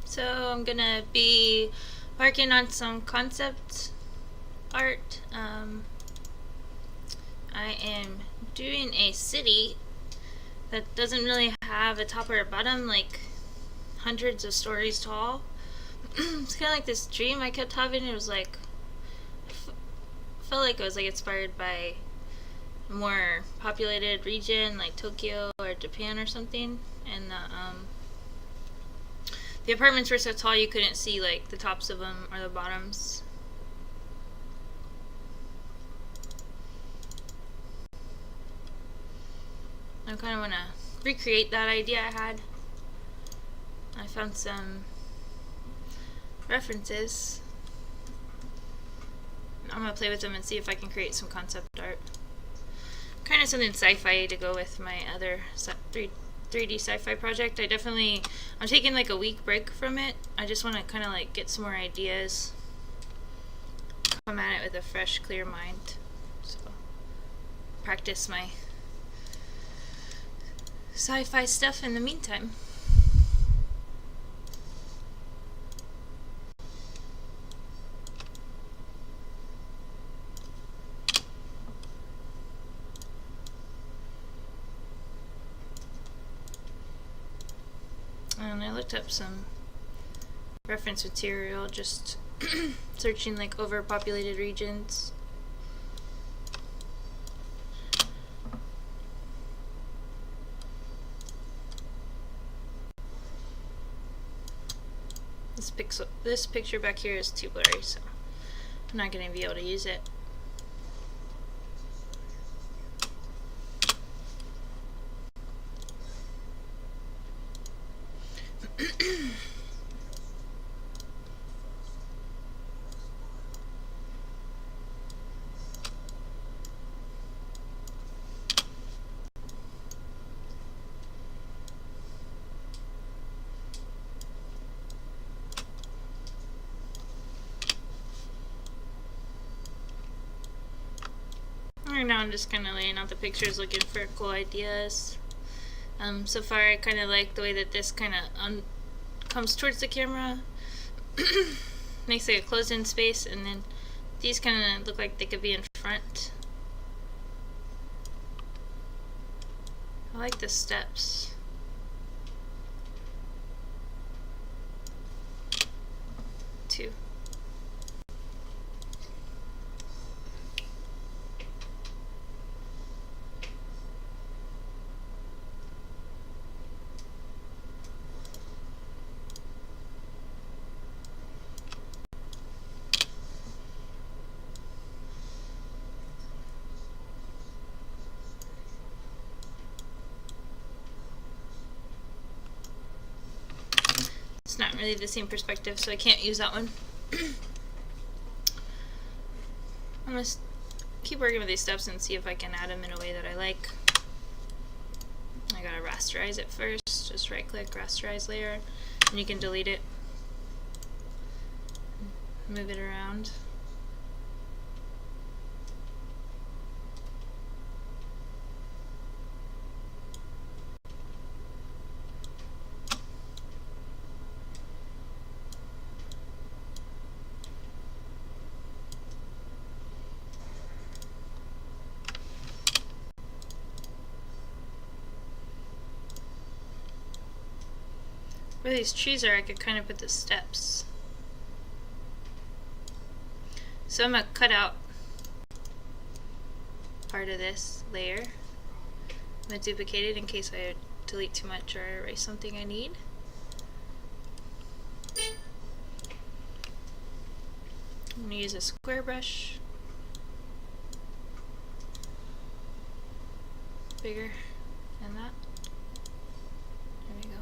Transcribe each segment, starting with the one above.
So I'm gonna be working on some concept art. I am doing a city that doesn't really have a top or a bottom, like hundreds of stories tall. It's kind of like this dream I kept having. It was like, felt like it was like inspired by a more populated region like Tokyo or Japan or something, and the apartments were so tall you couldn't see like the tops of them or the bottoms. I kind of want to recreate that idea I had. I found some references. I'm going to play with them and see if I can create some concept art. Kind of something sci-fi to go with my other 3D sci-fi project. I'm taking like a week break from it. I just want to kind of like get some more ideas. Come at it with a fresh, clear mind. So, practice my sci-fi stuff in the meantime. And I looked up some reference material, just searching like overpopulated regions. This picture back here is too blurry, so I'm not going to be able to use it. Right now I'm just kind of laying out the pictures, looking for cool ideas. So far I kind of like the way that this kind of comes towards the camera. Makes like a closed-in space, and then these kind of look like they could be in front. I like the steps. Too. It's not really the same perspective, so I can't use that one. I'm going to keep working with these steps and see if I can add them in a way that I like. I gotta rasterize it first. Just right click, rasterize layer, and you can delete it. Move it around. Where these trees are, I could kind of put the steps. So I'm going to cut out part of this layer. I'm going to duplicate it in case I delete too much or erase something I need. I'm going to use a square brush. Bigger than that. There we go.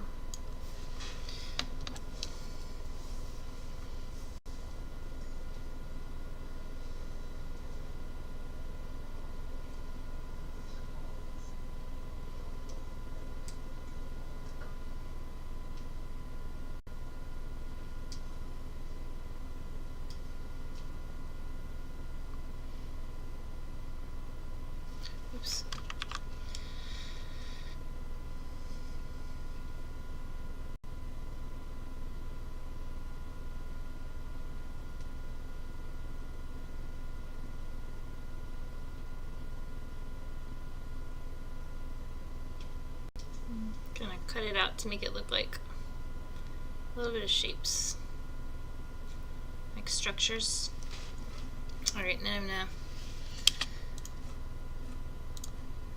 Oops. out to make it look like a little bit of shapes, like structures. Alright, now I'm gonna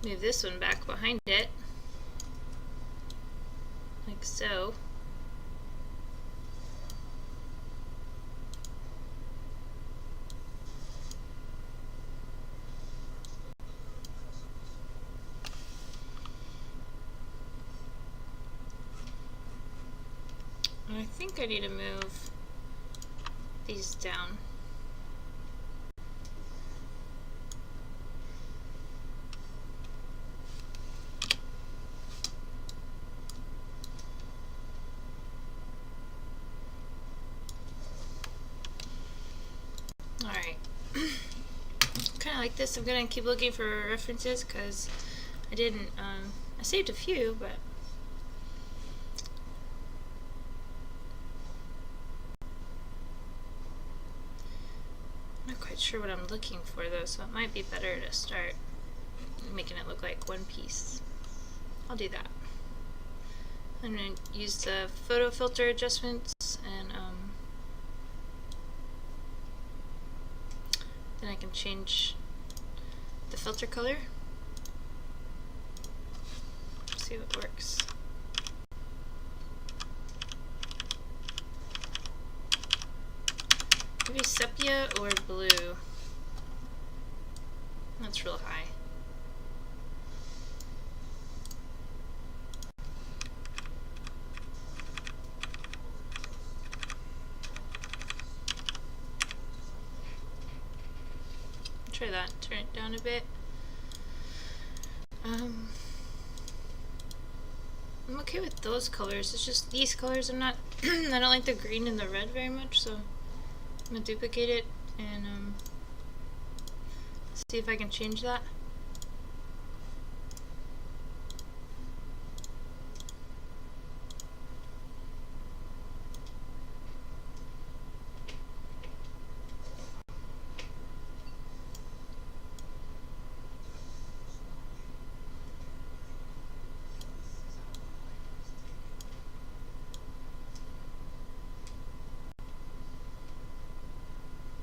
move this one back behind it, like so. And I think I need to move these down. Alright. Kind of like this. I'm going to keep looking for references because I didn't, I saved a few, but I'm not quite sure what I'm looking for though, so it might be better to start making it look like one piece. I'll do that. I'm going to use the photo filter adjustments and then I can change the filter color. See what works. Maybe sepia or blue. That's real high. Try that. Turn it down a bit. I'm okay with those colors. It's just these colors I'm not. I don't like the green and the red very much, so I'm gonna duplicate it and see if I can change that.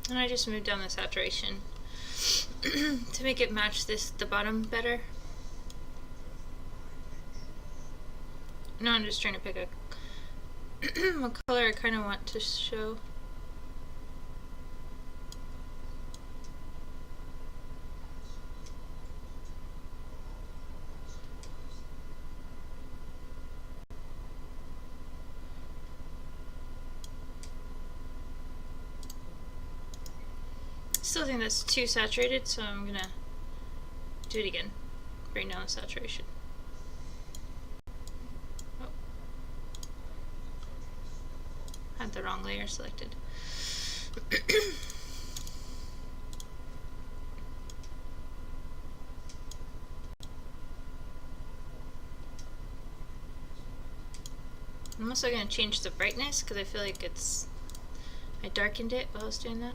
And I just moved down the saturation to make it match the bottom better. Now I'm just trying to pick a color I kind of want to show. Still think that's too saturated, so I'm gonna do it again. Bring down the saturation. Oh. Had the wrong layer selected. I'm also gonna change the brightness because I feel like I darkened it while I was doing that.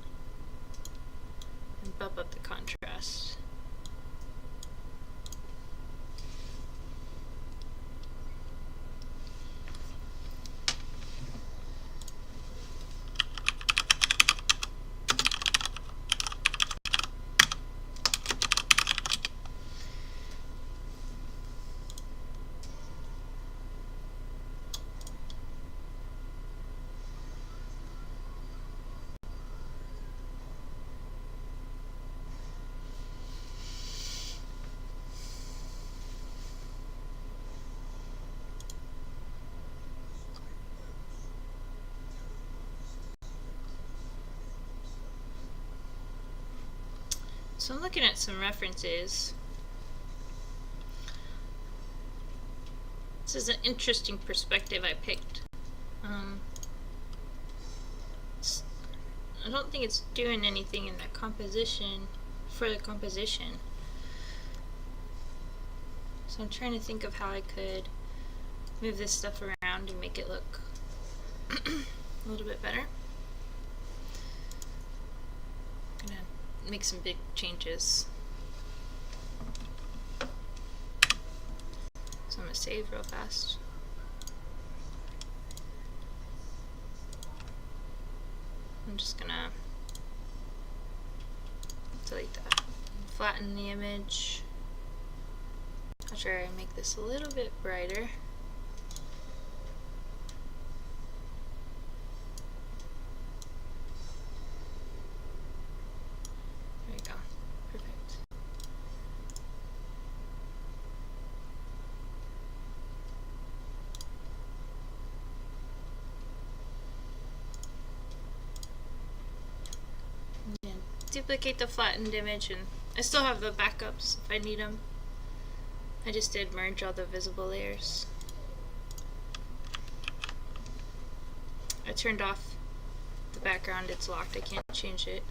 And bump up the contrast. So I'm looking at some references. This is an interesting perspective I picked. I don't think it's doing anything in the composition, for the composition. So I'm trying to think of how I could move this stuff around and make it look a little bit better. I'm gonna make some big changes. So I'm gonna save real fast. I'm just gonna delete that. Flatten the image. I'll try and make this a little bit brighter. There you go. Perfect. And duplicate the flattened image, and I still have the backups if I need them. I just did merge all the visible layers. I turned off the background, it's locked, I can't change it.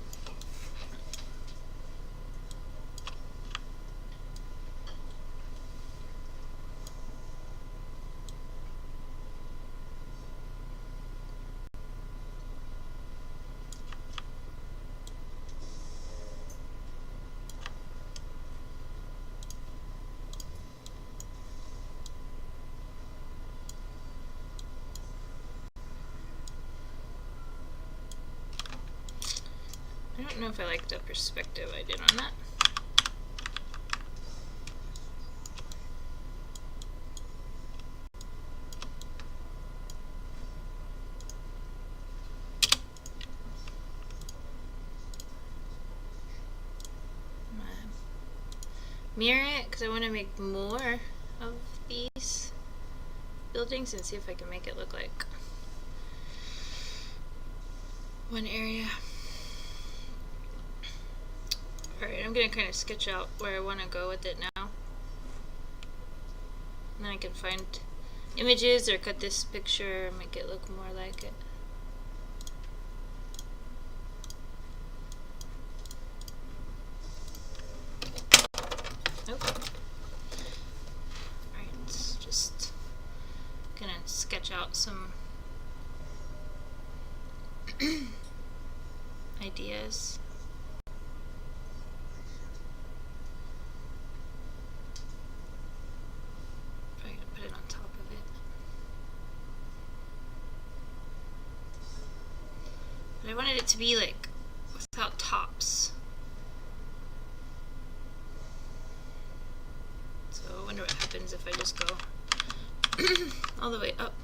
I don't know if I like the perspective I did on that. Mirror it because I want to make more of these buildings and see if I can make it look like one area. Alright, I'm going to kind of sketch out where I want to go with it now. And then I can find images or cut this picture and make it look more like it. Alright, just going to sketch out some ideas. I wanted it to be like without tops. So I wonder what happens if I just go all the way up.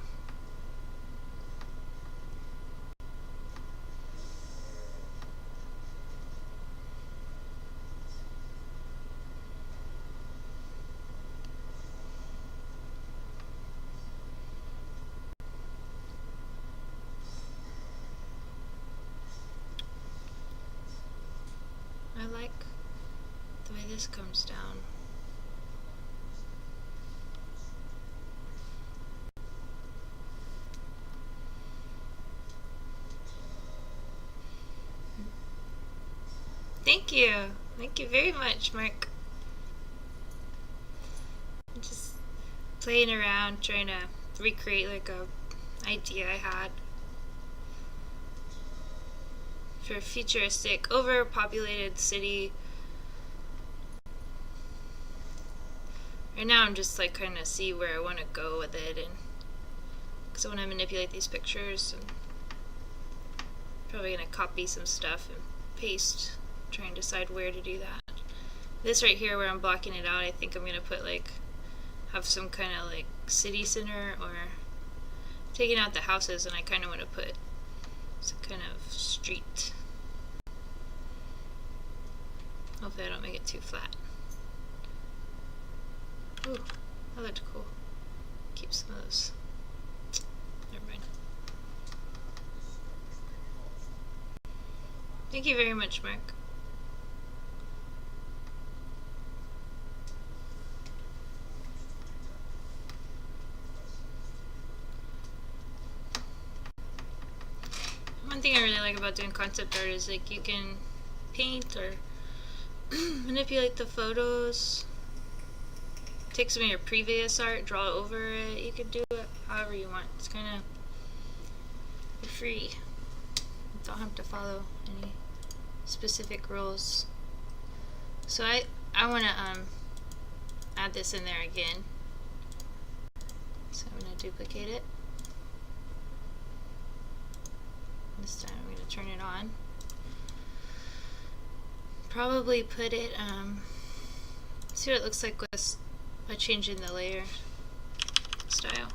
I like the way this comes down. Thank you. Thank you very much, Mark. I'm just playing around, trying to recreate like a idea I had for a futuristic, overpopulated city. Right now I'm just like kind of see where I want to go with it, and because I want to manipulate these pictures, and probably gonna copy some stuff and paste, try and decide where to do that. This right here where I'm blocking it out, I think I'm gonna put like, have some kind of like city center, or taking out the houses, and I kind of want to put some kind of street. Hopefully I don't make it too flat. Ooh, that looked cool. Keep some of those. Never mind. Thank you very much, Mark. One thing I really like about doing concept art is like you can paint or manipulate the photos, take some of your previous art, draw over it. You can do it however you want. It's kind of free. You don't have to follow any specific rules. So I want to add this in there again. So I'm going to duplicate it. This time I'm going to turn it on. Probably put it, see what it looks like with by changing the layer style.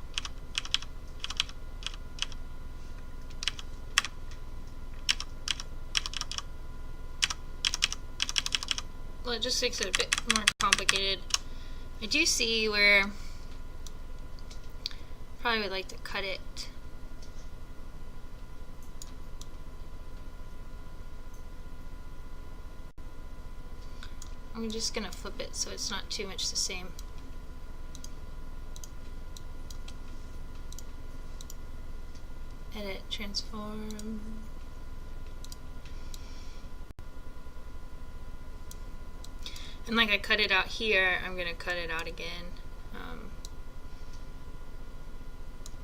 Well, it just makes it a bit more complicated. I do see where probably would like to cut it. I'm just gonna flip it so it's not too much the same. Edit, transform. And like I cut it out here, I'm gonna cut it out again.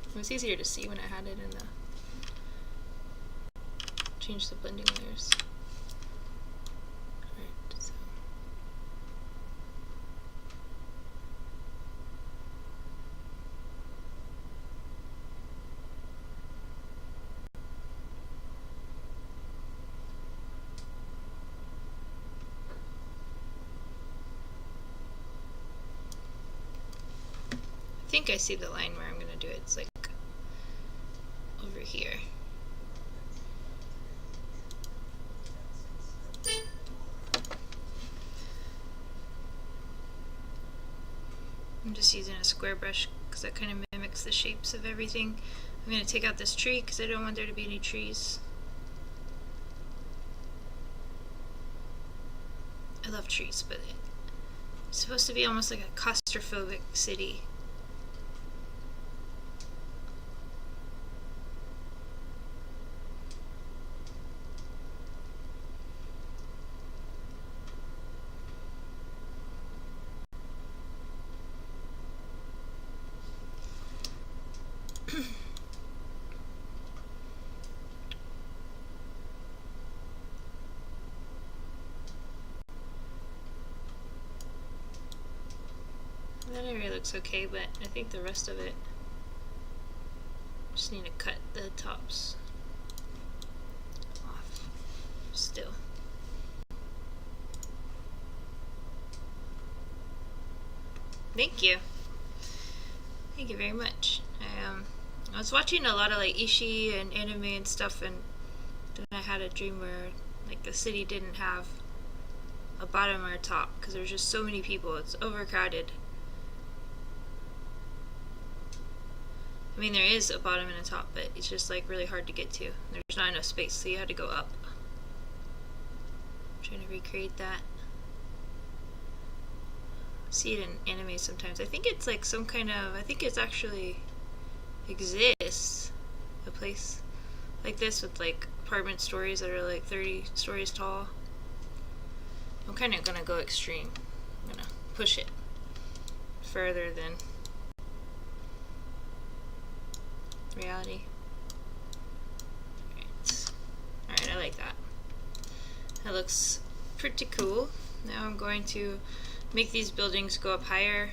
It was easier to see when I had it in the change the blending layers. Alright, so I think I see the line where I'm going to do it. It's like over here. I'm just using a square brush because that kind of mimics the shapes of everything. I'm going to take out this tree because I don't want there to be any trees. I love trees, but it's supposed to be almost like a claustrophobic city. That area looks okay, but I think the rest of it, just need to cut the tops off still. Thank you. Thank you very much. I was watching a lot of like Ishii and anime and stuff, and then I had a dream where like the city didn't have a bottom or a top because there's just so many people. It's overcrowded. I mean, there is a bottom and a top, but it's just like really hard to get to. There's not enough space, so you had to go up. I'm trying to recreate that. See it in anime sometimes. I think it's like some kind of, I think it's actually exists, a place like this with like apartment stories that are like 30 stories tall. I'm kind of gonna go extreme. I'm gonna push it further than reality. Alright, I like that. That looks pretty cool. Now I'm going to make these buildings go up higher.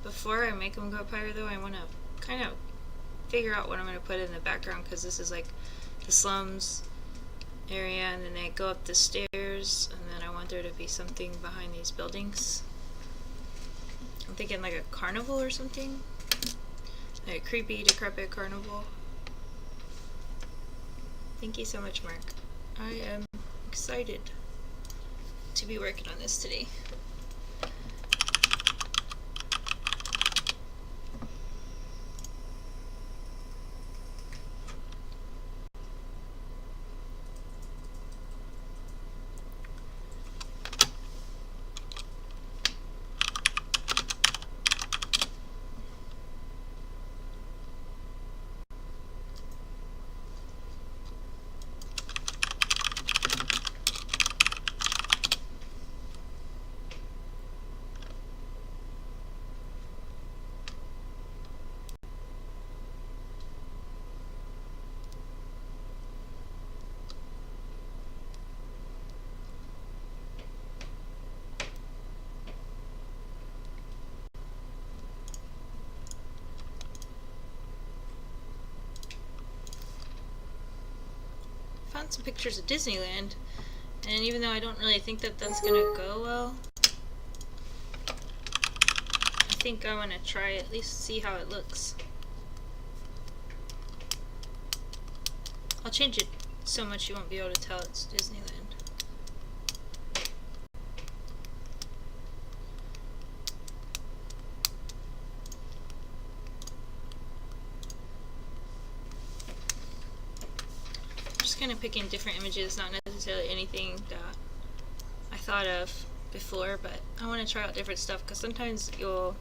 Before I make them go up higher though, I want to kind of figure out what I'm going to put in the background, because this is like the slums area, and then they go up the stairs, and then I want there to be something behind these buildings. I'm thinking like a carnival or something, like a creepy, decrepit carnival. Thank you so much, Mark. I am excited to be working on this today. found some pictures of Disneyland, and even though I don't really think that that's gonna go well, I think I want to try at least see how it looks. I'll change it so much you won't be able to tell it's Disneyland. Kind of picking different images, not necessarily anything that I thought of before, but I want to try out different stuff because sometimes you'll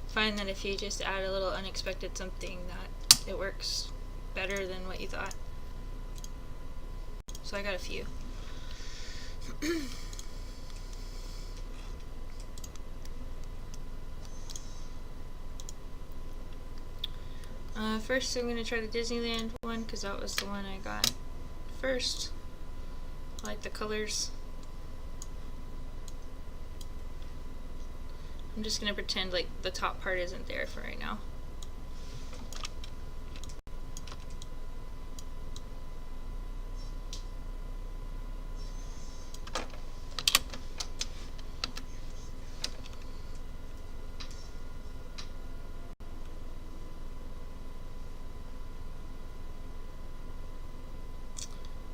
find that if you just add a little unexpected something that it works better than what you thought. So I got a few. First I'm going to try the Disneyland one because that was the one I got first. I like the colors. I'm just gonna pretend like the top part isn't there for right now.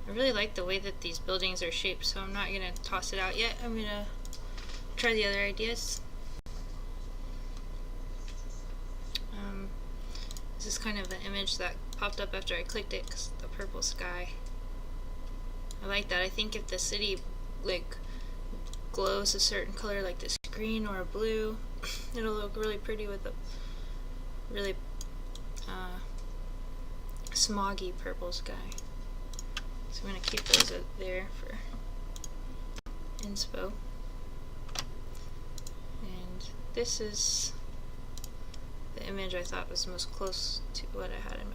I really like the way that these buildings are shaped, so I'm not going to toss it out yet. I'm going to try the other ideas. This is kind of an image that popped up after I clicked it, 'cause the purple sky. I like that. I think if the city like glows a certain color, like this green or a blue, it'll look really pretty with a really smoggy purple sky. So I'm going to keep those up there for inspo. And this is the image I thought was most close to what I had in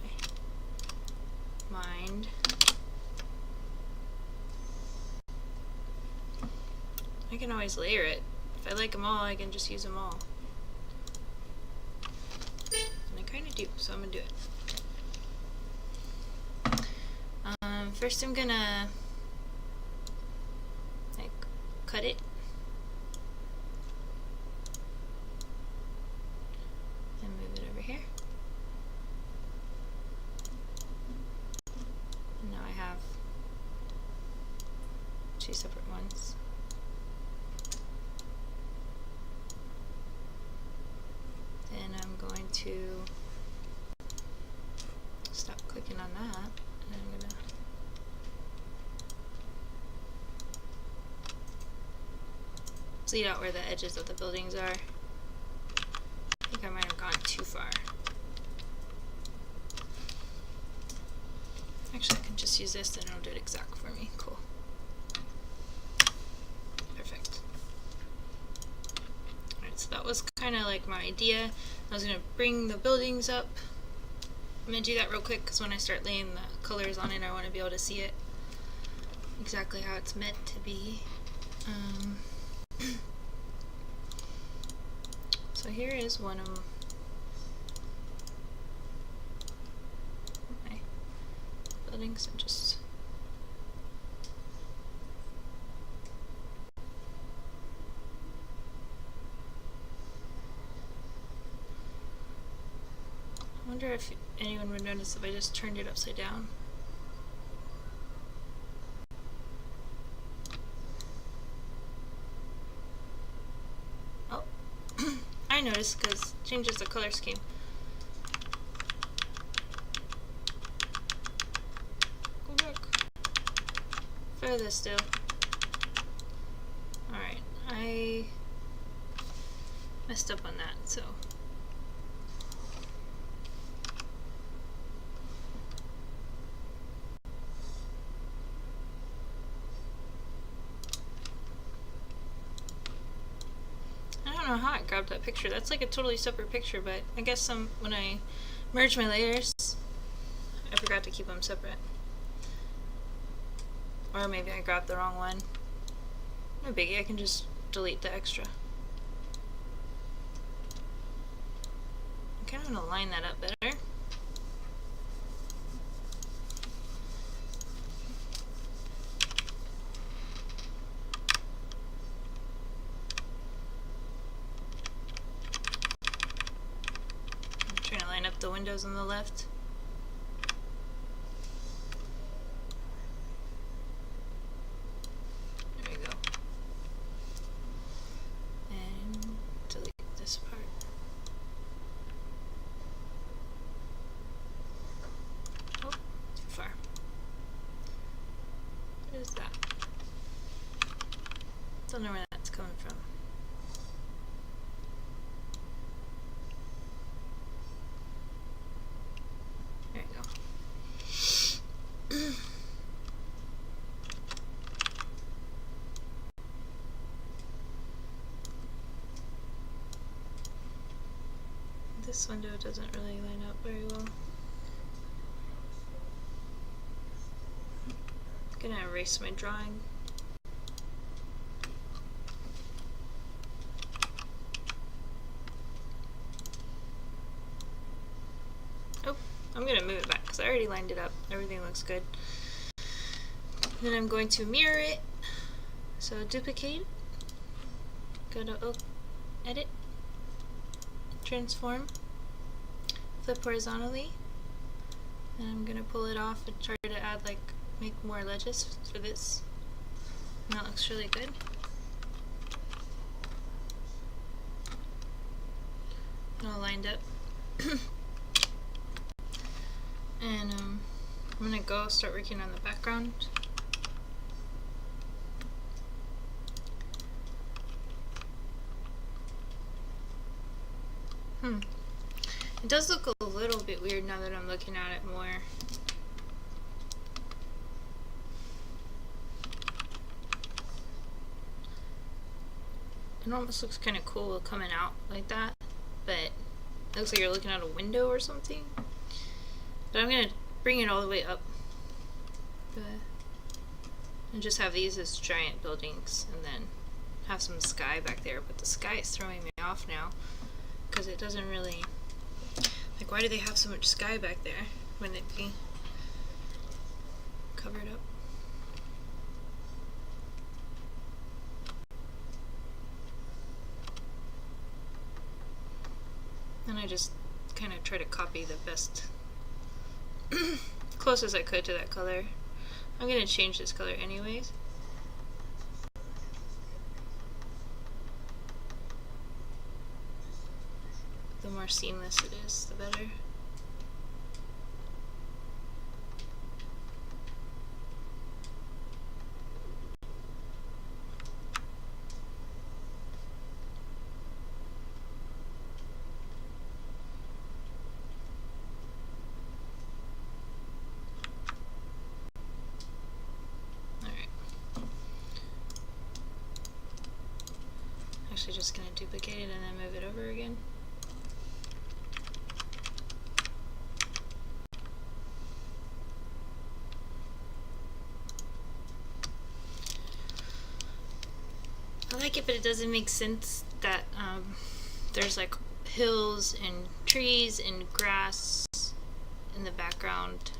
my mind. I can always layer it. If I like them all, I can just use them all. And I kind of do, so I'm going to do it. First I'm gonna like cut it and move it over here. And now I have two separate ones. And I'm going to stop clicking on that, and I'm gonna lead out where the edges of the buildings are. I think I might have gone too far. Actually, I can just use this and it'll do it exact for me. Cool. Perfect. Alright, so that was kind of like my idea. I was going to bring the buildings up. I'm going to do that real quick because when I start laying the colors on it, I want to be able to see it exactly how it's meant to be. So here is one of my buildings. I wonder if anyone would notice if I just turned it upside down. I noticed because it changes the color scheme. Go back. Further still. Alright, I messed up on that, so. I don't know how I grabbed that picture. That's like a totally separate picture, but I guess when I merge my layers, I forgot to keep them separate. Or maybe I grabbed the wrong one. No biggie, I can just delete the extra. I kind of want to line that up better. windows on the left. There we go. And delete this part. Oh, too far. What is that? Don't know where that's coming from. There we go. This window doesn't really line up very well. I'm gonna erase my drawing. Oh, I'm gonna move it back because I already lined it up. Everything looks good. Then I'm going to mirror it. So duplicate. Go to edit. Transform. Flip horizontally. And I'm gonna pull it off and try to add make more ledges for this. And that looks really good. And all lined up. And I'm gonna go start working on the background. It does look a little bit weird now that I'm looking at it more. It almost looks kind of cool coming out like that, but it looks like you're looking out a window or something. But I'm gonna bring it all the way up, and just have these as giant buildings, and then have some sky back there. But the sky is throwing me off now because it doesn't really. Like, why do they have so much sky back there? Wouldn't it be covered up? And I just kind of try to copy the best, closest I could to that color. I'm going to change this color anyways. The more seamless it is, the better. Actually just going to duplicate it and then move it over again. I like it, but it doesn't make sense that there's like hills and trees and grass in the background.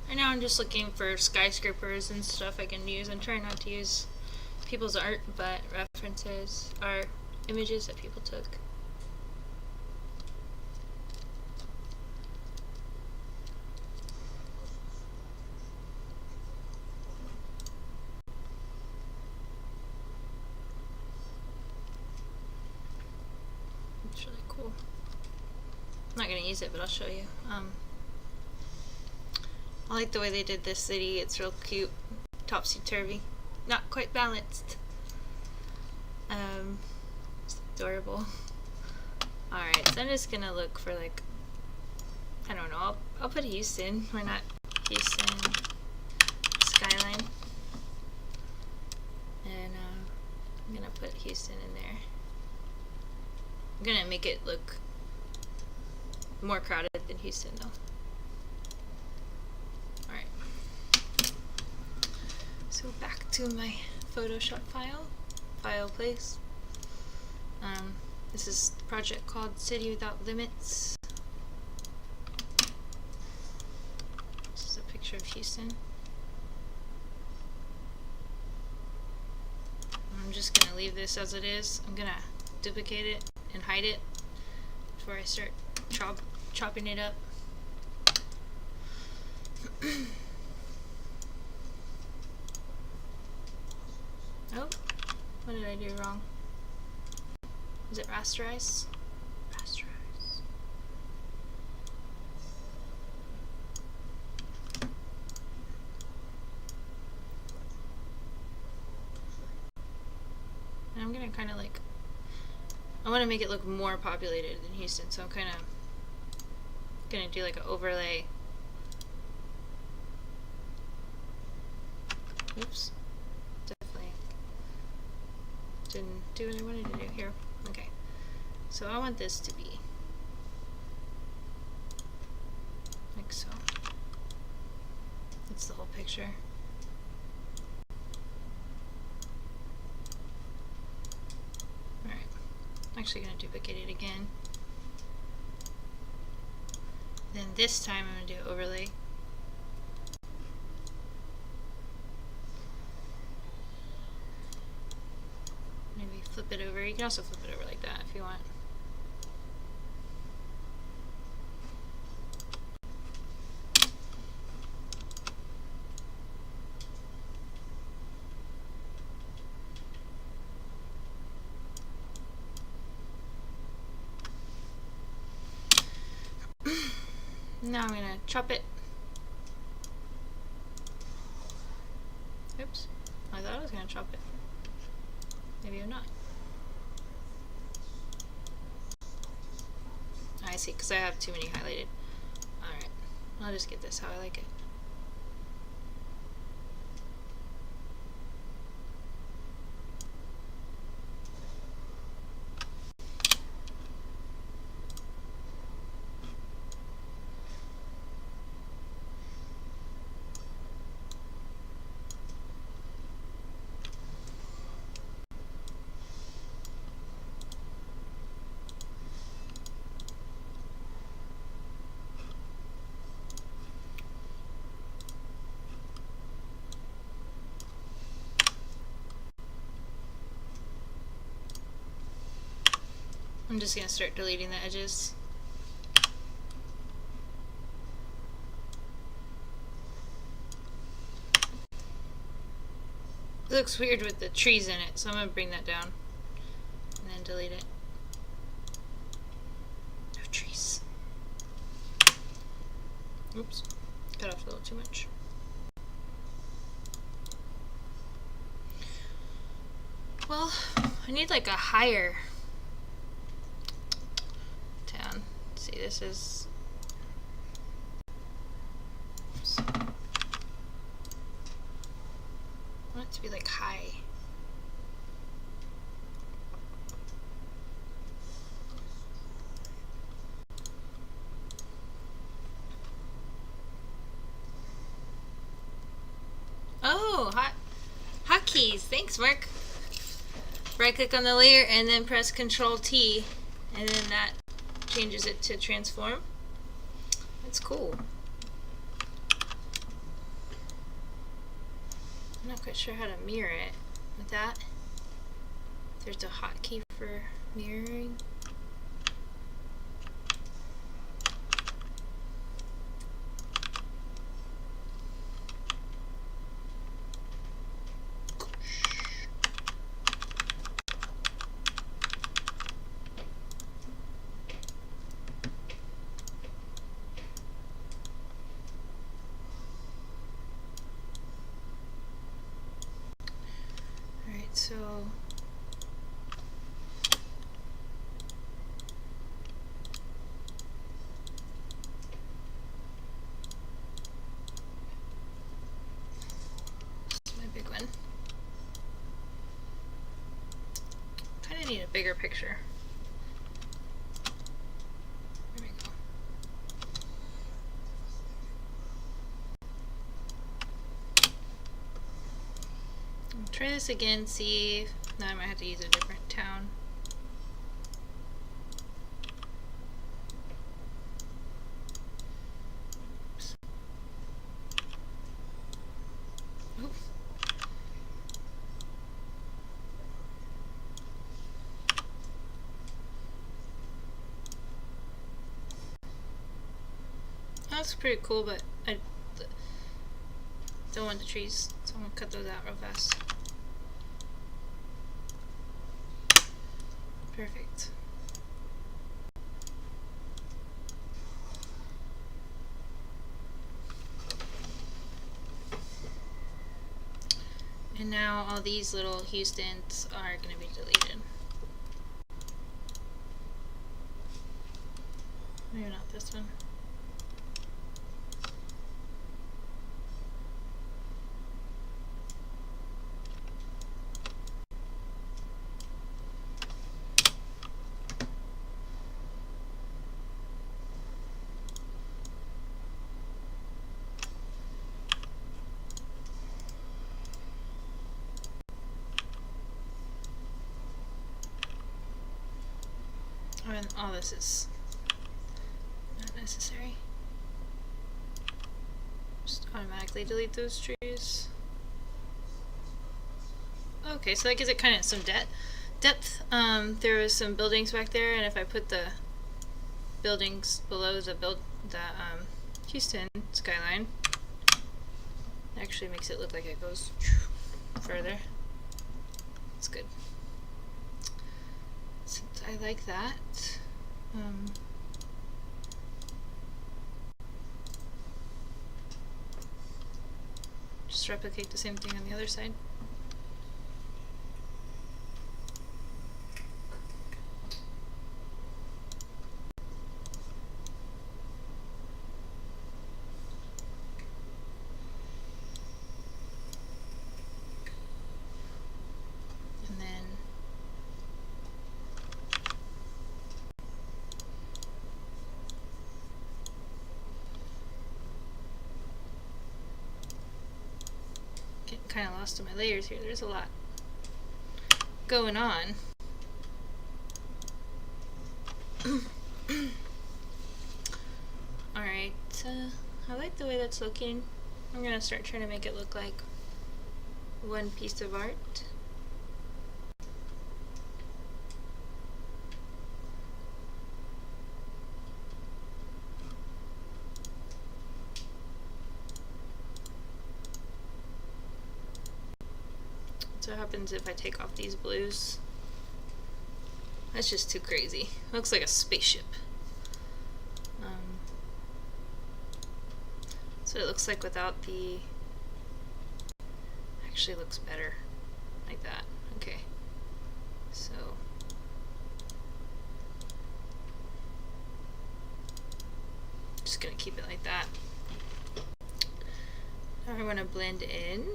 Right now I'm just looking for skyscrapers and stuff I can use. I'm trying not to use people's art, but references are images that people took. It's really cool. I'm not going to use it, but I'll show you. I like the way they did this city. It's real cute, topsy-turvy, not quite balanced. It's adorable. Alright, so I'm just gonna look for like I don't know. I'll put Houston. Why not? Houston skyline. And I'm gonna put Houston in there. I'm gonna make it look more crowded than Houston though. Alright. So back to my Photoshop file place. This is the project called City Without Limits. This is a picture of Houston. I'm just gonna leave this as it is. I'm gonna duplicate it and hide it before I start chopping it up. Oh, what did I do wrong? Is it rasterize? Rasterize. And I'm gonna kind of like, I want to make it look more populated than Houston, so I'm kind of gonna do like an overlay. Oops. Definitely didn't do what I wanted to do here. Okay. So I want this to be like so. That's the whole picture. Alright. I'm actually going to duplicate it again. Then this time I'm going to do overlay. Maybe flip it over. You can also flip it over like that if you want. Now I'm going to chop it. Oops. I thought I was going to chop it. Maybe I'm not. I see, because I have too many highlighted. Alright. I'll just get this how I like it. I'm just going to start deleting the edges. It looks weird with the trees in it, so I'm going to bring that down and then delete it. No trees. Oops, cut off a little too much. Well, I need like a higher town. See, this is. Oops. I want it to be like high. Oh, hotkeys. Thanks, Mark. Right click on the layer and then press Control T, and then that changes it to transform. That's cool. I'm not quite sure how to mirror it with that. There's a hotkey for mirroring. So bigger picture. There we go. I'll try this again, see. Now I might have to use a different town. Oops. Ooh. That's pretty cool, but I don't want the trees, so I'm gonna cut those out real fast. Perfect. And now all these little Houstons are going to be deleted. Maybe not this one. And all this is not necessary. Just automatically delete those trees. Okay, so that gives it kind of some depth. There was some buildings back there, and if I put the buildings below the Houston skyline, it actually makes it look like it goes further. It's good. I like that. Just replicate the same thing on the other side. Kind of lost in my layers here. There's a lot going on. Alright, I like the way that's looking. I'm gonna start trying to make it look like one piece of art. So what happens if I take off these blues? That's just too crazy. Looks like a spaceship. So it looks like without the... Actually looks better like that. Okay. So... Just gonna keep it like that. Now I want to blend in.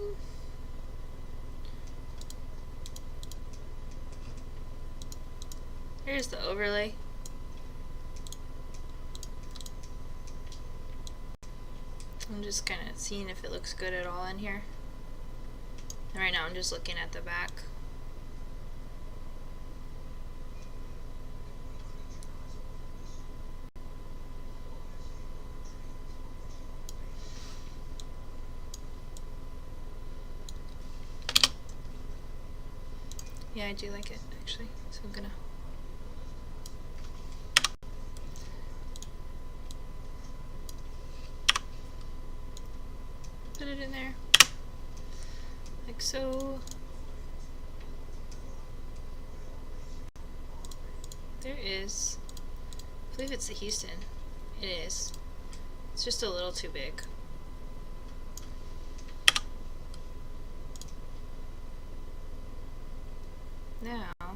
Here's the overlay. I'm just kind of seeing if it looks good at all in here. And right now I'm just looking at the back. Yeah, I do like it actually, so I'm gonna put it in there, like so. There is, I believe it's the Houston. It is. It's just a little too big. Now,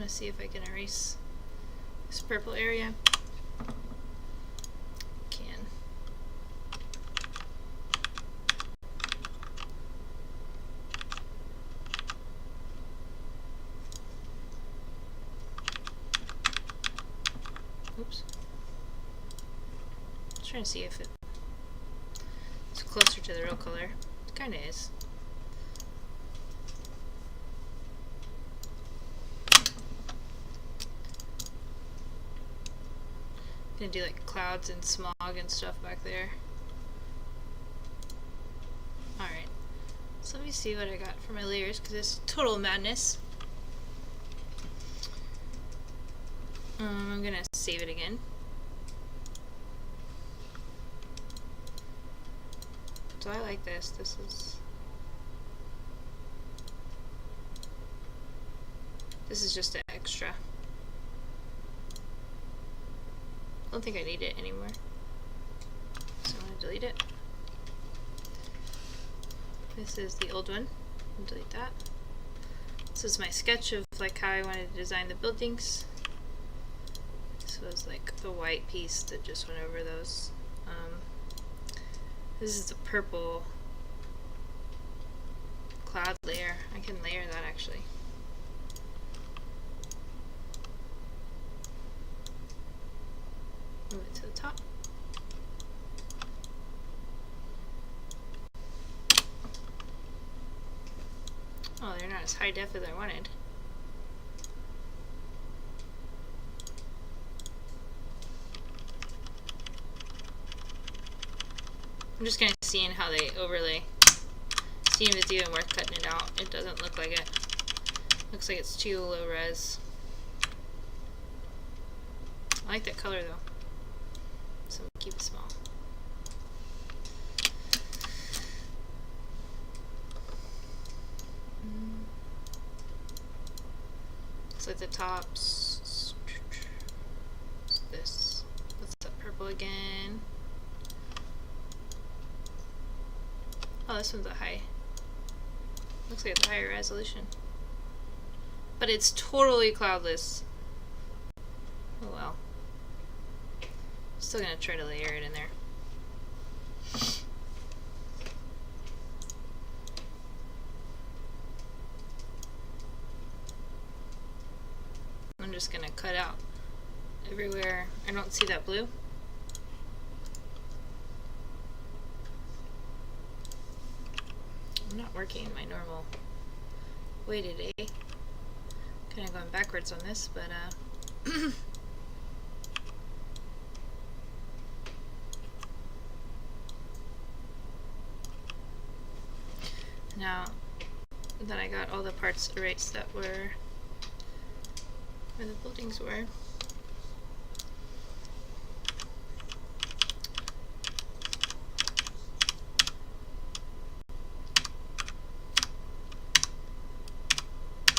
gonna see if I can erase this purple area. Can. Oops. Just trying to see if it's closer to the real color. It kinda is. Gonna do like clouds and smog and stuff back there. Alright, so let me see what I got for my layers, because it's total madness. I'm gonna save it again. So I like this. This is just an extra. I don't think I need it anymore, so I'm gonna delete it. This is the old one. I'll delete that. This is my sketch of like how I wanted to design the buildings. This was like the white piece that just went over those. This is the purple cloud layer. I can layer that actually. Move it to the top. Oh, they're not as high def as I wanted. I'm just kind of seeing how they overlay. Seeing if it's even worth cutting it out. It doesn't look like it. Looks like it's too low res. I like that color though. So keep it small. Looks like the tops. What's this? What's that purple again? Oh, this one's a high. Looks like it's a higher resolution. But it's totally cloudless. Oh well. Still gonna try to layer it in there. I'm just gonna cut out everywhere I don't see that blue. I'm not working my normal way today. Kind of going backwards on this, but now that I got all the parts erased that were where the buildings were.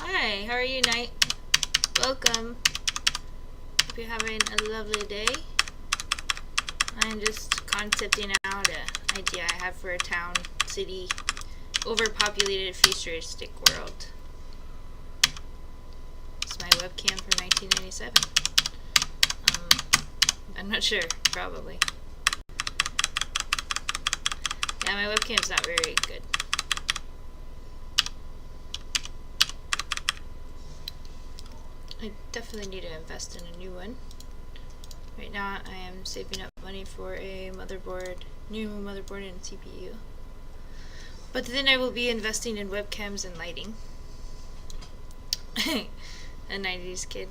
Hi, how are you, Knight? Welcome. Hope you're having a lovely day. I'm just concepting out an idea I have for a town, city, overpopulated, futuristic world. It's my webcam from 1997. I'm not sure, probably. Yeah, my webcam's not very good. I definitely need to invest in a new one. Right now I am saving up money for a motherboard, new motherboard and CPU. But then I will be investing in webcams and lighting. A 90s kid.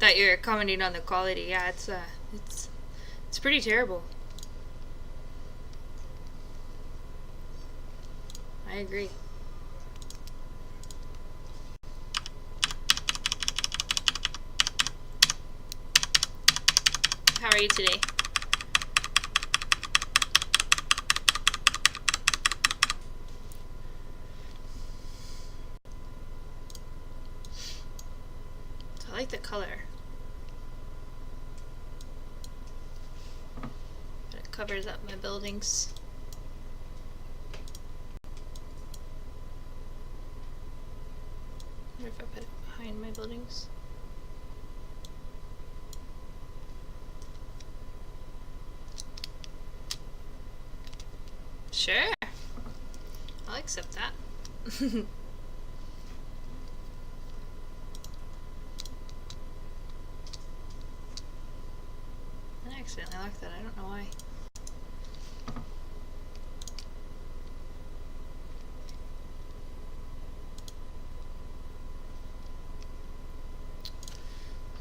Thought you were commenting on the quality. Yeah, it's pretty terrible. I agree. How are you today? So I like the color. But it covers up my buildings. I wonder if I put it my buildings. Sure. I'll accept that. I accidentally locked that. I don't know why.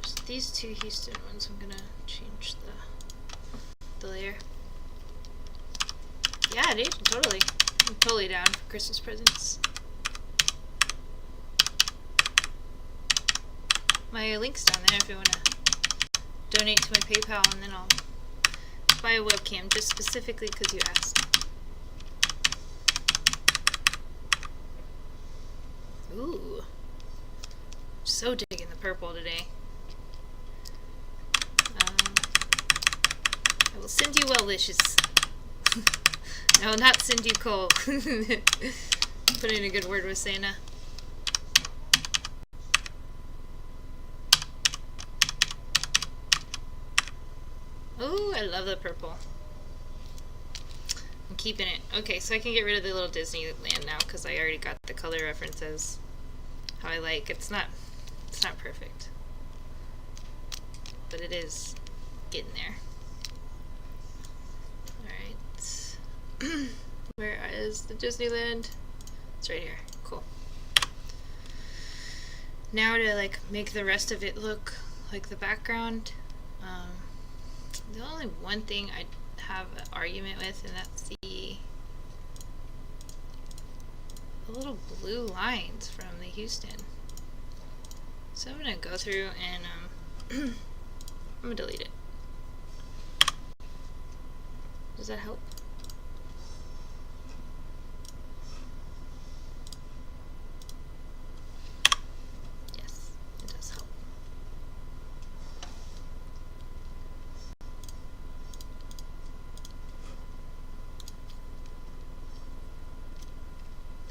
There's these two Houston ones. I'm gonna change the layer. Yeah, dude, totally. I'm totally down for Christmas presents. My link's down there if you wanna donate to my PayPal, and then I'll buy a webcam just specifically because you asked. Ooh. So digging the purple today. I will send you well wishes. I will not send you coal. Put in a good word with Santa. Ooh, I love the purple. I'm keeping it. Okay, so I can get rid of the little Disneyland now because I already got the color references how I like. It's not perfect, but it is getting there. Alright. Where is the Disneyland? It's right here. Cool. Now to like make the rest of it look like the background. The only one thing I have an argument with, and that's the little blue lines from the Houston. So I'm gonna go through and I'm gonna delete it. Does that help? Yes, it does help.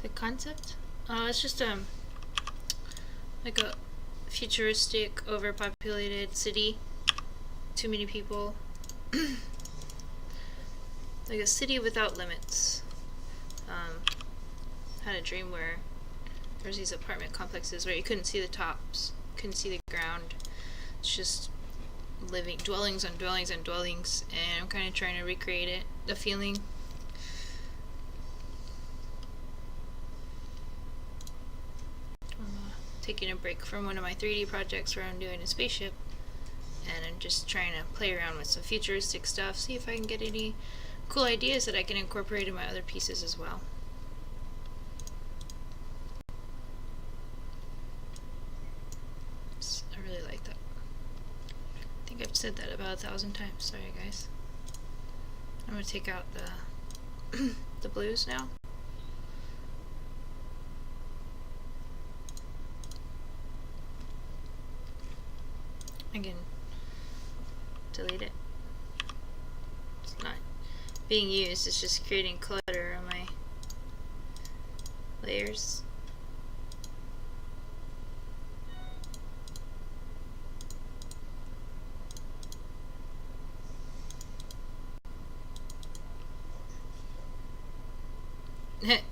The concept? It's just like a futuristic, overpopulated city. Too many people. Like a city without limits. Had a dream where there's these apartment complexes where you couldn't see the tops, couldn't see the ground. It's just living dwellings on dwellings on dwellings, and I'm kind of trying to recreate it, the feeling. Taking a break from one of my 3D projects where I'm doing a spaceship, and I'm just trying to play around with some futuristic stuff, see if I can get any cool ideas that I can incorporate in my other pieces as well. I really like that. I think I've said that about 1,000 times. Sorry guys. I'm going to take out the the blues now. I can delete it. It's not being used, it's just creating clutter on my layers.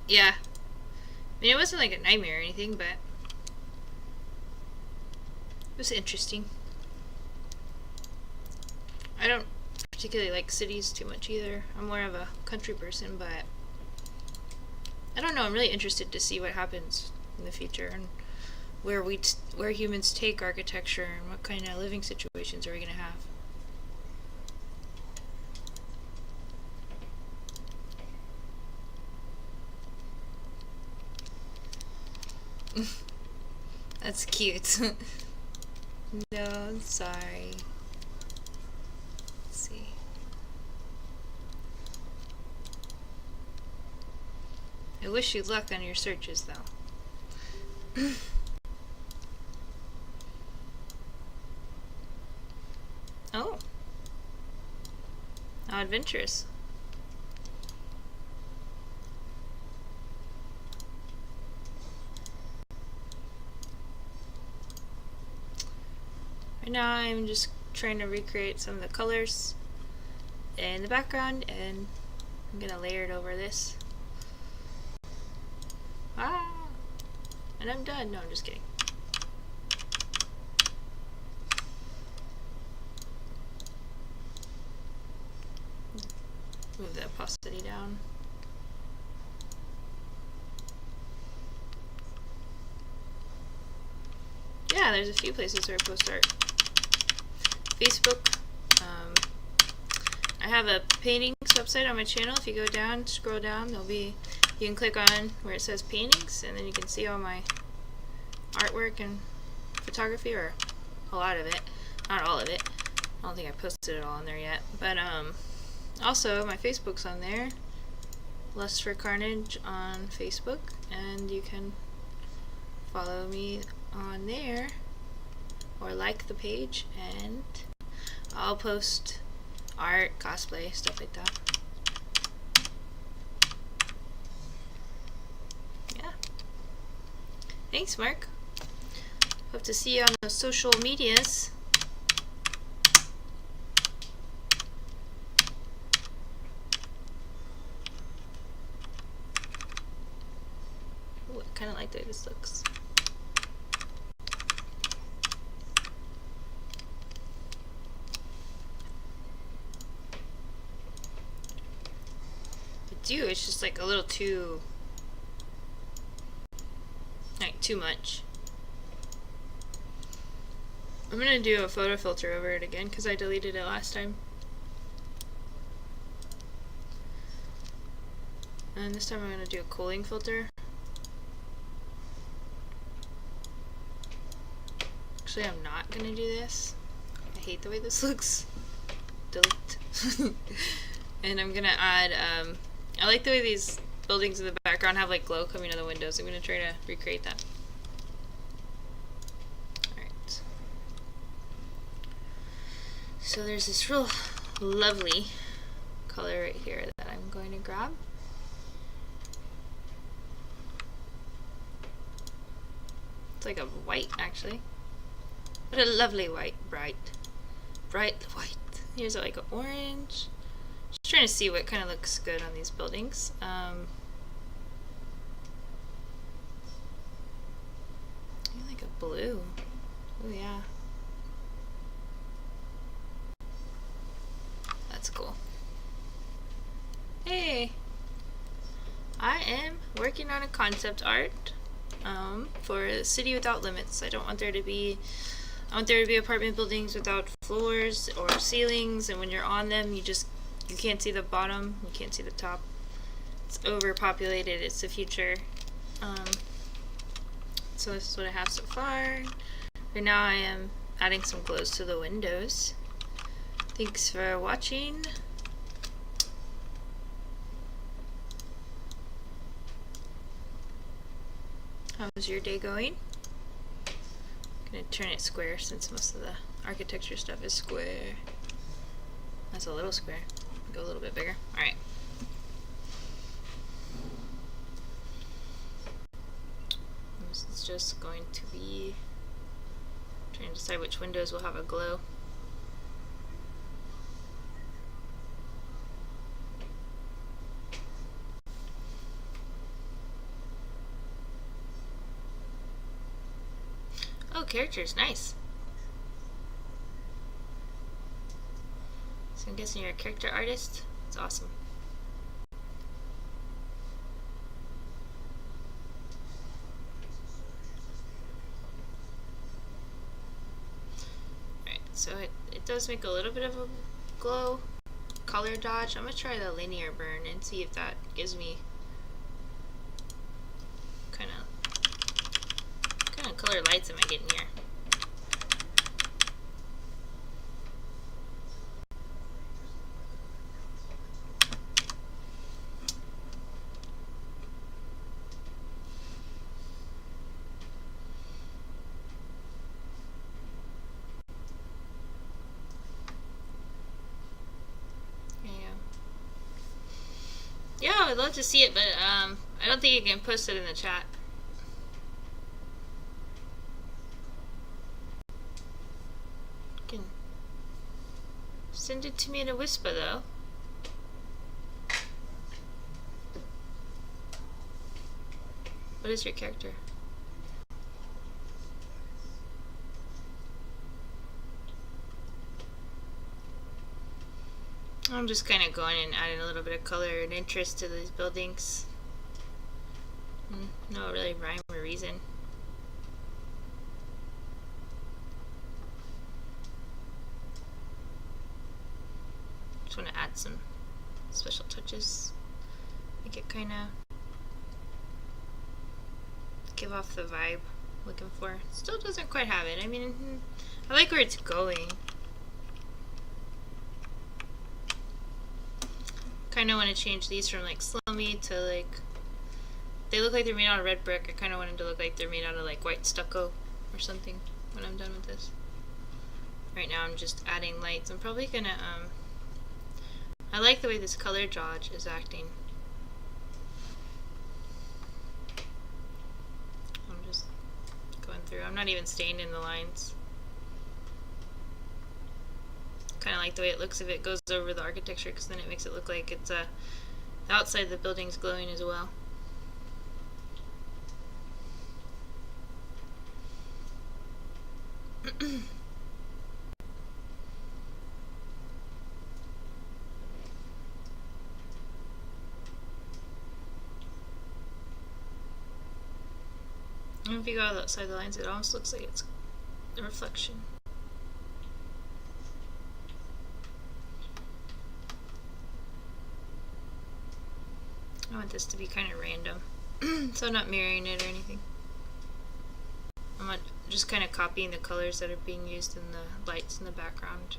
Yeah. I mean, it wasn't like a nightmare or anything, but it was interesting. I don't particularly like cities too much either. I'm more of a country person, but I don't know. I'm really interested to see what happens in the future and where humans take architecture and what kind of living situations are we gonna have. That's cute. No, I'm sorry. Let's see. I wish you luck on your searches, though. Oh. How adventurous. now I'm just trying to recreate some of the colors in the background, and I'm gonna layer it over this. And I'm done. No, I'm just kidding. Move the opacity down. Yeah, there's a few places where I post art. Facebook. I have a paintings website on my channel. If you go down, scroll down, you can click on where it says paintings, and then you can see all my artwork and photography, or a lot of it. Not all of it. I don't think I posted it all on there yet. But also my Facebook's on there. Lust for Carnage on Facebook, and you can follow me on there or like the page, and I'll post art, cosplay, stuff like that. Yeah. Thanks, Mark. Hope to see you on the social medias. Ooh, I kind of like the way this looks. It's just like a little too much. I'm gonna do a photo filter over it again because I deleted it last time, and this time I'm gonna do a cooling filter. Actually, I'm not gonna do this. I hate the way this looks. Delete. And I'm gonna add I like the way these buildings in the background have like glow coming out of the windows. I'm going to try to recreate that. Alright. So there's this real lovely color right here that I'm going to grab. It's like a white, actually. But a lovely white, bright white. Here's like an orange. Just trying to see what kind of looks good on these buildings. Like a blue. Oh yeah. That's cool. Hey! I am working on a concept art for a city without limits. I want there to be apartment buildings without floors or ceilings, and when you're on them you can't see the bottom, you can't see the top. It's overpopulated, it's the future. So this is what I have so far. Right now I am adding some glows to the windows. Thanks for watching. How's your day going? I'm gonna turn it square since most of the architecture stuff is square. That's a little square. Go a little bit bigger. Alright. This is just going to be trying to decide which windows will have a glow. Oh, characters, nice. So I'm guessing you're a character artist? That's awesome. Alright, so it does make a little bit of a glow. Color dodge. I'm going to try the linear burn and see if that gives me kind of color lights am I getting here. Yeah, I'd love to see it, but I don't think you can post it in the chat. Send it to me in a whisper, though. What is your character? I'm just kind of going and adding a little bit of color and interest to these buildings. No really rhyme or reason. Just want to add some special touches. Make it kind of give off the vibe I'm looking for. Still doesn't quite have it. I mean, I like where it's going. Kind of want to change these from like slummy to like, they look like they're made out of red brick. I kind of want them to look like they're made out of like white stucco or something when I'm done with this. Right now I'm just adding lights. I'm probably gonna I like the way this color dodge is acting. I'm just going through. I'm not even staying in the lines. Kind of like the way it looks if it goes over the architecture, because then it makes it look like it's the outside of the building's glowing as well. And if you go outside the lines, it almost looks like it's a reflection. I want this to be kind of random, so I'm not mirroring it or anything. I'm just kind of copying the colors that are being used in the lights in the background.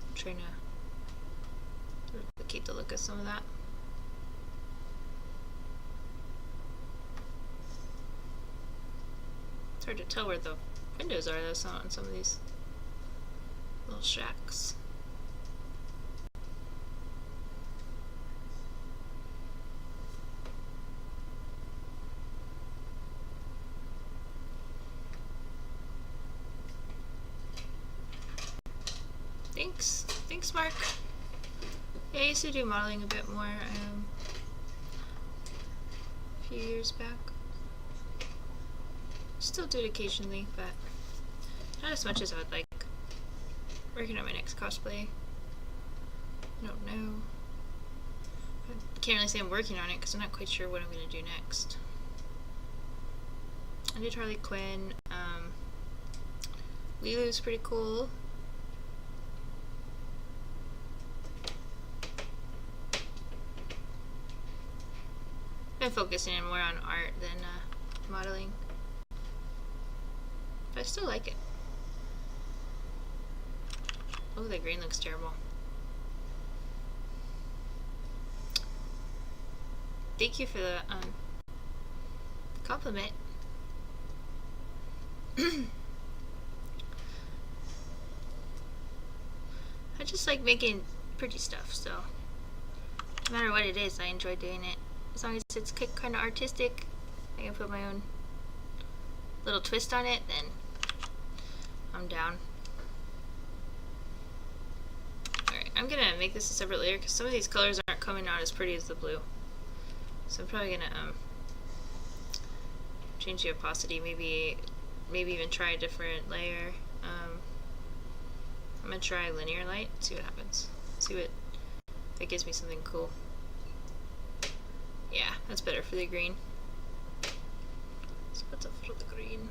I'm trying to replicate the look of some of that. It's hard to tell where the windows are though, on some of these little shacks. Thanks, Mark. Yeah, I used to do modeling a bit more a few years back. Still do it occasionally, but not as much as I would like. Working on my next cosplay. I don't know. I can't really say I'm working on it because I'm not quite sure what I'm going to do next. I did Harley Quinn. Lilu's pretty cool. Been focusing more on art than modeling, but I still like it. Oh, the green looks terrible. Thank you for the compliment. I just like making pretty stuff, so no matter what it is, I enjoy doing it. As long as it's kind of artistic, I can put my own little twist on it, then I'm down. Alright, I'm gonna make this a separate layer because some of these colors aren't coming out as pretty as the blue. So I'm probably gonna change the opacity, maybe even try a different layer. I'm gonna try linear light, see what happens. See what if it gives me something cool. Yeah, that's better for the green. So what's up for the green?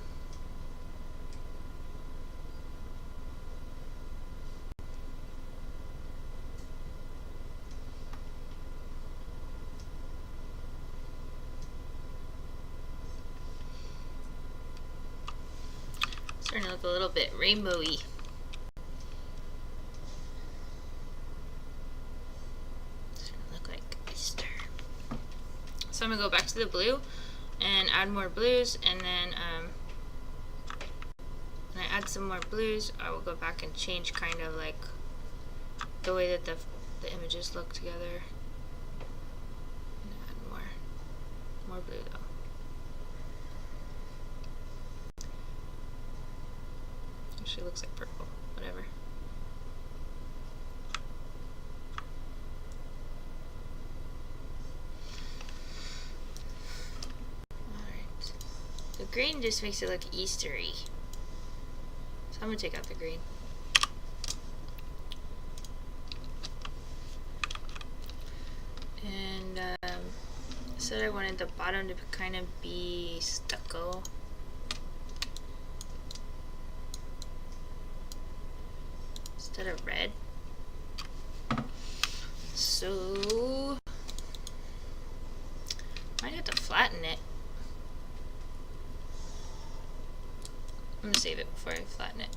Starting to look a little bit rainbowy. So I'm going to go back to the blue and add more blues, and then when I add some more blues, I will go back and change kind of like the way that the images look together. And add more blue though. Actually looks like purple. Whatever. Alright. The green just makes it look Eastery. So I'm gonna take out the green. And said I wanted the bottom to kind of be stucco. Instead of red. So might have to flatten it. I'm gonna save it before I flatten it.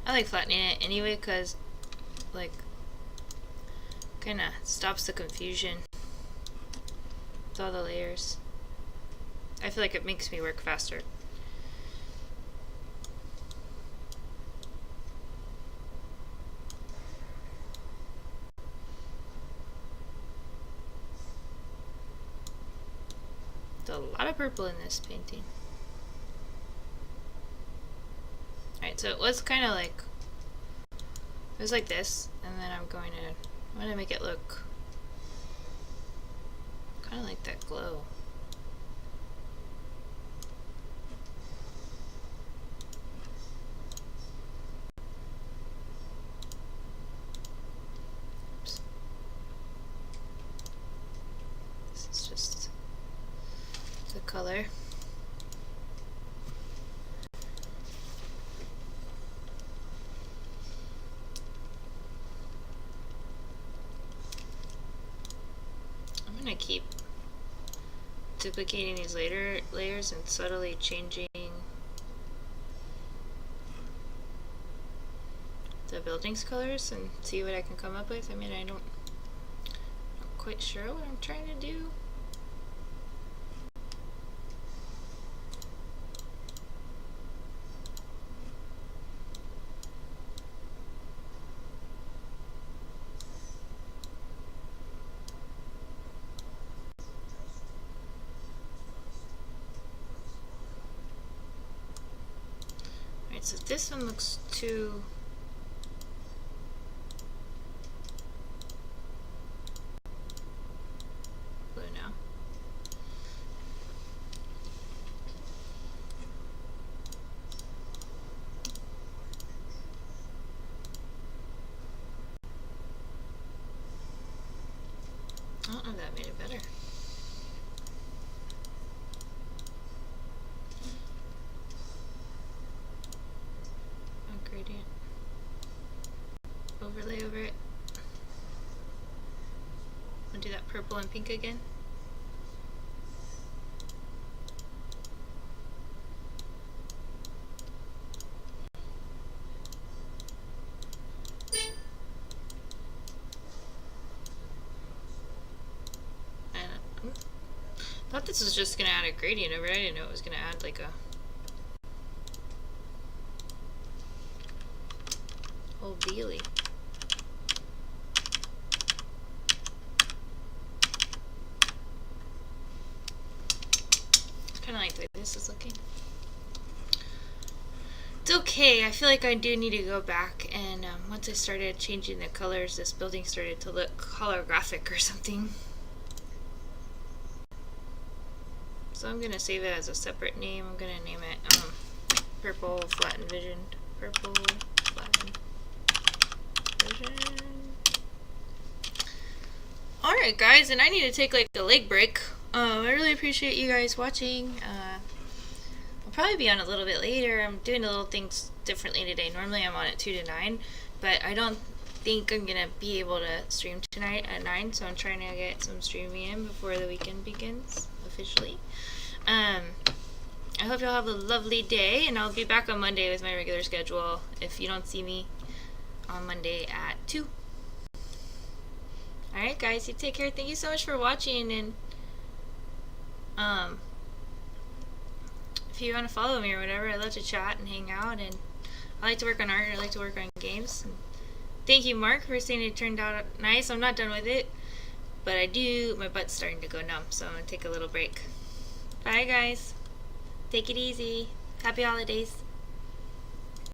I like flattening it anyway because, like, kind of stops the confusion with all the layers. I feel like it makes me work faster. There's a lot of purple in this painting. Alright, so it was kind of like, it was like this, and then I'm going to make it look kind of like that glow. Oops. This is just the color. I'm gonna keep duplicating these layers and subtly changing the building's colors and see what I can come up with. I mean, I'm not quite sure what I'm trying to do. So this one looks too blue now. I don't know if that made it better. Gradient. Overlay over it. I'll do that purple and pink again. I thought this was just gonna add a gradient over it. I didn't know it was gonna add like a whole dealy. It's kind of like the way this is looking. It's okay. I feel like I do need to go back and once I started changing the colors, this building started to look holographic or something. So I'm gonna save it as a separate name. I'm gonna name it Purple Flat Envisioned. Purple Flat Envisioned. Alright guys, and I need to take like a leg break. I really appreciate you guys watching. I'll probably be on a little bit later. I'm doing a little things differently today. Normally I'm on at 2 to 9, but I don't think I'm gonna be able to stream tonight at 9, so I'm trying to get some streaming in before the weekend begins officially. I hope y'all have a lovely day, and I'll be back on Monday with my regular schedule if you don't see me on Monday at 2. Alright guys, you take care. Thank you so much for watching, and if you want to follow me or whatever, I love to chat and hang out, and I like to work on art, I like to work on games, and Thank you, Mark, for saying it turned out nice. I'm not done with it, but my butt's starting to go numb, so I'm gonna take a little break. Bye, guys. Take it easy. Happy holidays.